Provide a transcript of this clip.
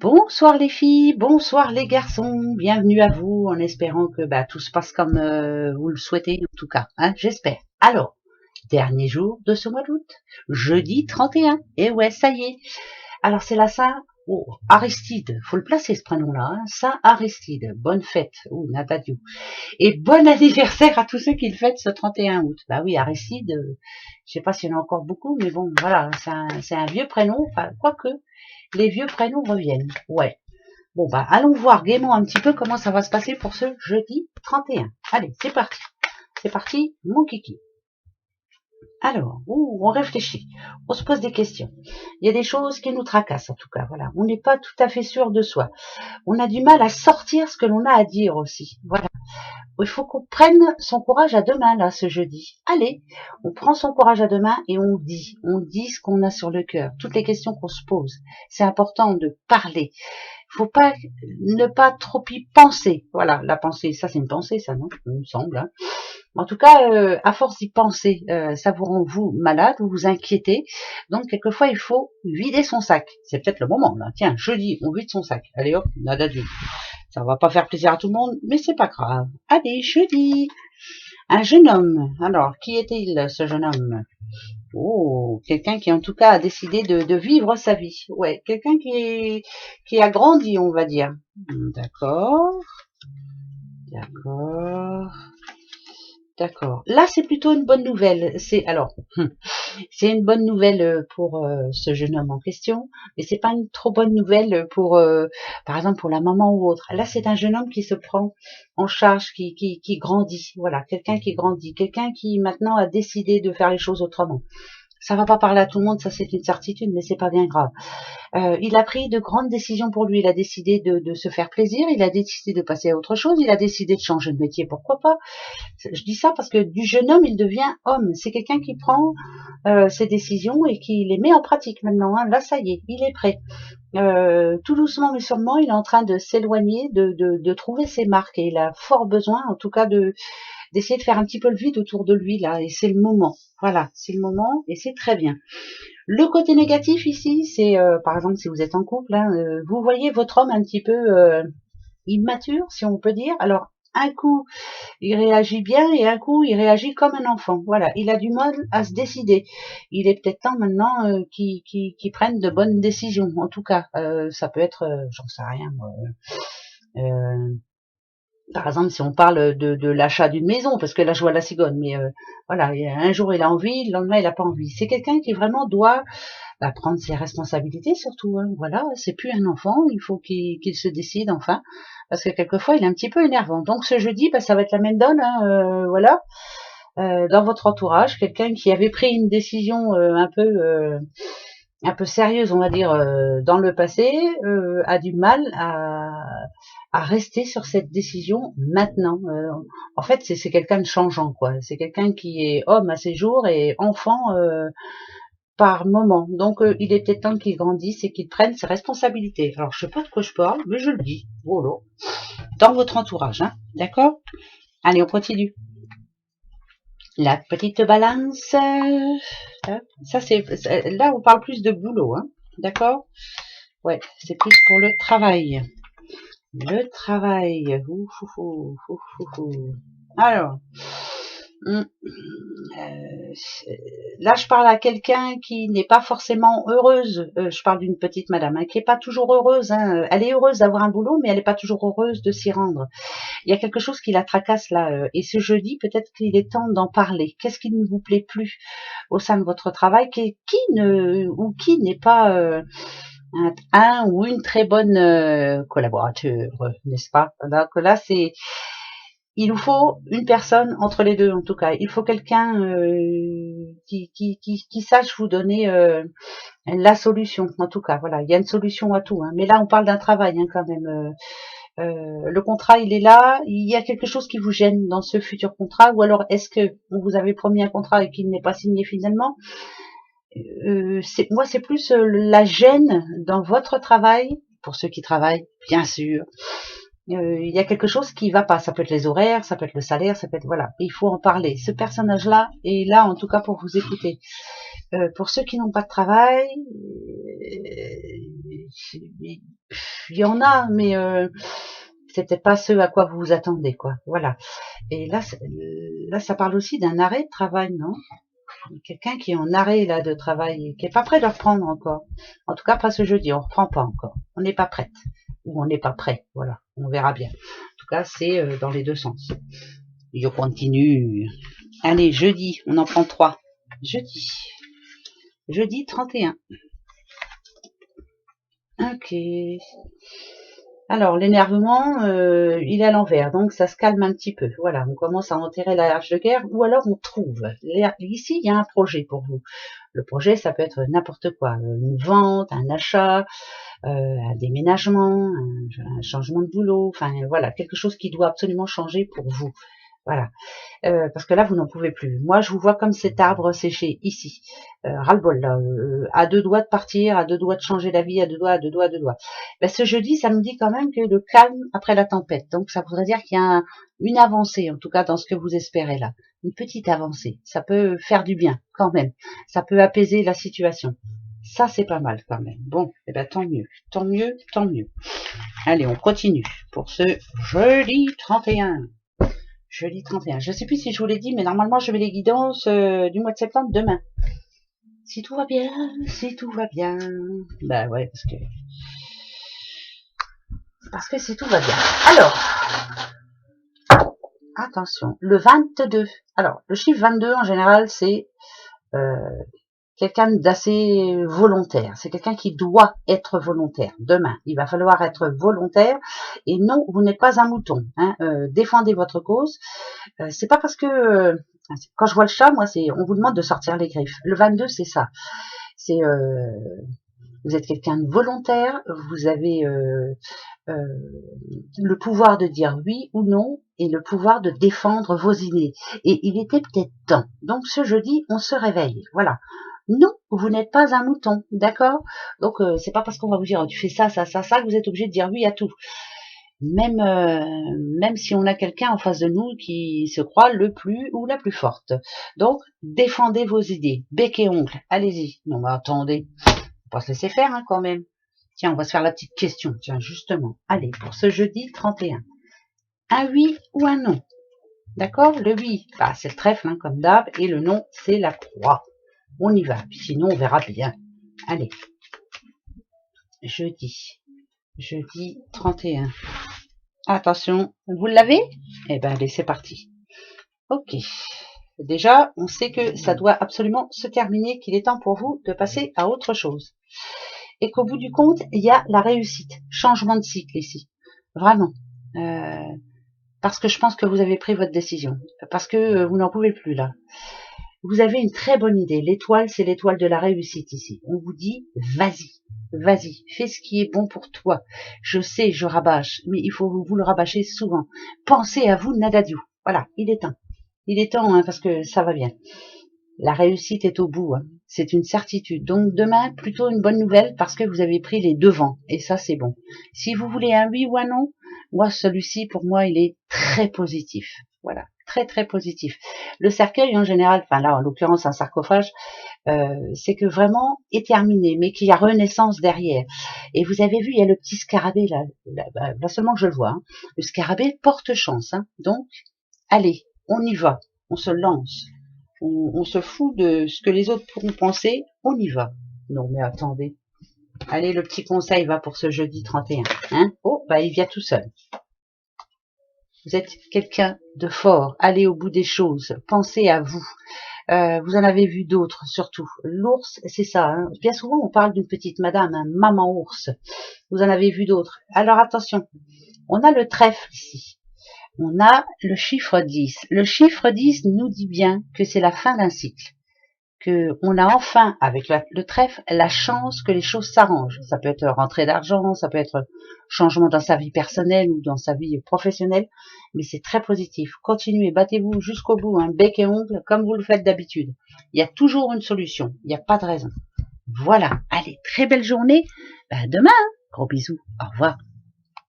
Bonsoir les filles, bonsoir les garçons, bienvenue à vous en espérant que tout se passe comme vous le souhaitez en tout cas, hein, j'espère. Alors, dernier jour de ce mois d'août, jeudi 31, et ouais ça y est. Alors c'est la Saint Aristide, faut le placer ce prénom-là, hein, Saint Aristide, bonne fête, Natadiou. Et bon anniversaire à tous ceux qui le fêtent ce 31 août. Bah oui, Aristide, je sais pas s'il y en a encore beaucoup, mais bon voilà, c'est un vieux prénom, enfin quoique. Les vieux prénoms reviennent. Ouais. Bon, allons voir gaiement un petit peu comment ça va se passer pour ce jeudi 31. Allez, c'est parti. C'est parti, mon kiki. Alors, on réfléchit, on se pose des questions. Il y a des choses qui nous tracassent en tout cas, voilà. On n'est pas tout à fait sûr de soi. On a du mal à sortir ce que l'on a à dire aussi. Voilà. Il faut qu'on prenne son courage à deux mains là ce jeudi. Allez, on prend son courage à deux mains et on dit ce qu'on a sur le cœur, toutes les questions qu'on se pose. C'est important de parler. Il faut pas ne pas trop y penser. Voilà, la pensée, ça c'est une pensée, ça non, il me semble. Hein. En tout cas, à force d'y penser, ça vous rend vous malade, vous vous inquiétez. Donc quelquefois il faut vider son sac. C'est peut-être le moment là. Tiens, jeudi, on vide son sac. Allez hop, nada du. Ça va pas faire plaisir à tout le monde, mais c'est pas grave. Allez, jeudi. Un jeune homme. Alors, qui était-il, ce jeune homme? Oh, quelqu'un qui en tout cas a décidé de vivre sa vie. Ouais, quelqu'un qui a grandi, on va dire. D'accord. D'accord. D'accord. Là, c'est plutôt une bonne nouvelle. C'est une bonne nouvelle pour ce jeune homme en question, mais c'est pas une trop bonne nouvelle pour, par exemple, pour la maman ou autre. Là, c'est un jeune homme qui se prend en charge, qui grandit. Voilà, quelqu'un qui grandit, quelqu'un qui maintenant a décidé de faire les choses autrement. Ça va pas parler à tout le monde, ça c'est une certitude, mais c'est pas bien grave. Il a pris de grandes décisions pour lui. Il a décidé de se faire plaisir, il a décidé de passer à autre chose, il a décidé de changer de métier, pourquoi pas. Je dis ça parce que du jeune homme, il devient homme. C'est quelqu'un qui prend ses décisions et qui les met en pratique maintenant. Hein. Là, ça y est, il est prêt. Tout doucement mais sûrement, il est en train de s'éloigner, de trouver ses marques et il a fort besoin, en tout cas, d'essayer de faire un petit peu le vide autour de lui là. Et c'est le moment. Voilà, c'est le moment et c'est très bien. Le côté négatif ici, c'est par exemple si vous êtes en couple, hein, vous voyez votre homme un petit peu immature, si on peut dire. Alors un coup, il réagit bien et un coup, il réagit comme un enfant. Voilà, il a du mal à se décider. Il est peut-être temps maintenant qu'il prenne de bonnes décisions. En tout cas, ça peut être, j'en sais rien, moi, par exemple, si on parle de l'achat d'une maison, parce que là, je vois la cigogne, mais voilà, un jour il a envie, le lendemain il n'a pas envie. C'est quelqu'un qui vraiment doit prendre ses responsabilités surtout. Hein. Voilà, c'est plus un enfant, il faut qu'il se décide enfin, parce que quelquefois il est un petit peu énervant. Donc ce jeudi, ça va être la même donne, hein, voilà. Dans votre entourage, quelqu'un qui avait pris une décision un peu sérieuse, on va dire, dans le passé, a du mal à rester sur cette décision maintenant. En fait, c'est quelqu'un de changeant, quoi. C'est quelqu'un qui est homme à ses jours et enfant par moment. Donc, il est peut-être temps qu'il grandisse et qu'il prenne ses responsabilités. Alors, je sais pas de quoi je parle, mais je le dis. Voilà. Dans votre entourage, hein. D'accord? Allez, on continue. La petite balance. Ça, là, on parle plus de boulot, hein. D'accord? Ouais, c'est plus pour le travail. Le travail. Ouf, ouf, ouf, ouf, ouf, ouf. Alors, euh, là, je parle à quelqu'un qui n'est pas forcément heureuse. Je parle d'une petite madame hein, qui n'est pas toujours heureuse. Hein. Elle est heureuse d'avoir un boulot, mais elle n'est pas toujours heureuse de s'y rendre. Il y a quelque chose qui la tracasse là. Et ce jeudi, peut-être qu'il est temps d'en parler. Qu'est-ce qui ne vous plaît plus au sein de votre travail qui n'est pas un ou une très bonne collaborateur, n'est-ce pas? Donc là, il nous faut une personne entre les deux, en tout cas. Il faut quelqu'un qui sache vous donner la solution, en tout cas. Voilà, il y a une solution à tout. Hein. Mais là, on parle d'un travail hein, quand même. Le contrat, il est là. Il y a quelque chose qui vous gêne dans ce futur contrat, ou alors est-ce que on vous avait promis un contrat et qu'il n'est pas signé finalement? Moi, c'est plus la gêne dans votre travail, pour ceux qui travaillent, bien sûr. Il y a quelque chose qui va pas. Ça peut être les horaires, ça peut être le salaire, ça peut être voilà. Il faut en parler. Ce personnage-là est là, en tout cas, pour vous écouter. Pour ceux qui n'ont pas de travail, il y en a, mais c'est peut-être pas ce à quoi vous vous attendez, quoi. Voilà. Et là, ça parle aussi d'un arrêt de travail, non? Quelqu'un qui est en arrêt là de travail, qui est pas prêt de reprendre encore. En tout cas, pas ce jeudi, on reprend pas encore. On n'est pas prête. Ou on n'est pas prêt, voilà. On verra bien. En tout cas, c'est dans les deux sens. Je continue. Allez, jeudi, on en prend 3. Jeudi 31. Ok. Alors, l'énervement, il est à l'envers, donc ça se calme un petit peu. Voilà, on commence à enterrer la hache de guerre, ou alors on trouve. Ici, il y a un projet pour vous. Le projet, ça peut être n'importe quoi. Une vente, un achat, un déménagement, un changement de boulot, enfin voilà, quelque chose qui doit absolument changer pour vous. Voilà. Parce que là, vous n'en pouvez plus. Moi, je vous vois comme cet arbre séché, ici. Ras-le-bol, là. À 2 doigts de partir, à 2 doigts de changer la vie, à 2 doigts, à 2 doigts, à 2 doigts. Ben, ce jeudi, ça me dit quand même que le calme après la tempête. Donc, ça voudrait dire qu'il y a une avancée, en tout cas, dans ce que vous espérez là. Une petite avancée. Ça peut faire du bien, quand même. Ça peut apaiser la situation. Ça, c'est pas mal, quand même. Bon, eh ben, tant mieux. Tant mieux, tant mieux. Allez, on continue pour ce jeudi 31. Jeudi 31. Je ne sais plus si je vous l'ai dit, mais normalement, je vais les guidances du mois de septembre demain. Si tout va bien, si tout va bien. Bah ouais, parce que si tout va bien. Alors, attention, le 22. Alors, le chiffre 22, en général, c'est quelqu'un d'assez volontaire. C'est quelqu'un qui doit être volontaire. Demain, il va falloir être volontaire. Et non, vous n'êtes pas un mouton. Hein. Défendez votre cause. C'est pas parce que quand je vois le chat, moi, on vous demande de sortir les griffes. Le 22, c'est ça. C'est vous êtes quelqu'un de volontaire. Vous avez le pouvoir de dire oui ou non et le pouvoir de défendre vos idées. Et il était peut-être temps. Donc ce jeudi, on se réveille. Voilà. Non, vous n'êtes pas un mouton, d'accord? Donc c'est pas parce qu'on va vous dire tu fais ça, ça, ça, ça que vous êtes obligé de dire oui à tout. Même si on a quelqu'un en face de nous qui se croit le plus ou la plus forte. Donc défendez vos idées, bec et ongle, allez-y. Non mais attendez, faut pas se laisser faire hein, quand même. Tiens, on va se faire la petite question, tiens justement. Allez, pour ce jeudi 31. Un oui ou un non? D'accord? Le oui, bah, c'est le trèfle hein, comme d'hab, et le non, c'est la croix. On y va, puis sinon on verra bien. Allez, jeudi 31. Attention, vous l'avez? Eh ben allez, c'est parti. Ok. Déjà, on sait que ça doit absolument se terminer, qu'il est temps pour vous de passer à autre chose. Et qu'au bout du compte, il y a la réussite. Changement de cycle ici. Vraiment. Parce que je pense que vous avez pris votre décision. Parce que vous n'en pouvez plus là. Vous avez une très bonne idée. L'étoile, c'est l'étoile de la réussite ici. On vous dit, vas-y, fais ce qui est bon pour toi. Je sais, je rabâche, mais il faut vous le rabâcher souvent. Pensez à vous, Nadadiou. Voilà, il est temps. Il est temps, hein, parce que ça va bien. La réussite est au bout. Hein. C'est une certitude. Donc demain, plutôt une bonne nouvelle parce que vous avez pris les devants. Et ça, c'est bon. Si vous voulez un oui ou un non, moi, celui-ci, pour moi, il est très positif. Voilà, très très positif. Le cercueil, en général, enfin là, en l'occurrence, un sarcophage, c'est que vraiment est terminé, mais qu'il y a renaissance derrière. Et vous avez vu, il y a le petit scarabée là seulement que je le vois. Hein. Le scarabée porte chance. Hein. Donc, allez, on y va, on se lance. On se fout de ce que les autres pourront penser, on y va. Non mais attendez. Allez, le petit conseil va pour ce jeudi 31. Hein oh, bah il vient tout seul. Vous êtes quelqu'un de fort. Allez au bout des choses. Pensez à vous. Vous en avez vu d'autres, surtout. L'ours, c'est ça. Hein. Bien souvent, on parle d'une petite madame, un maman ours. Vous en avez vu d'autres. Alors attention, on a le trèfle ici. On a le chiffre 10. Le chiffre 10 nous dit bien que c'est la fin d'un cycle. Que on a enfin, avec le trèfle, la chance que les choses s'arrangent. Ça peut être rentrée d'argent, ça peut être changement dans sa vie personnelle ou dans sa vie professionnelle, mais c'est très positif. Continuez, battez-vous jusqu'au bout, hein, bec et ongle, comme vous le faites d'habitude. Il y a toujours une solution, il n'y a pas de raison. Voilà, allez, très belle journée. Ben, demain, gros bisous, au revoir.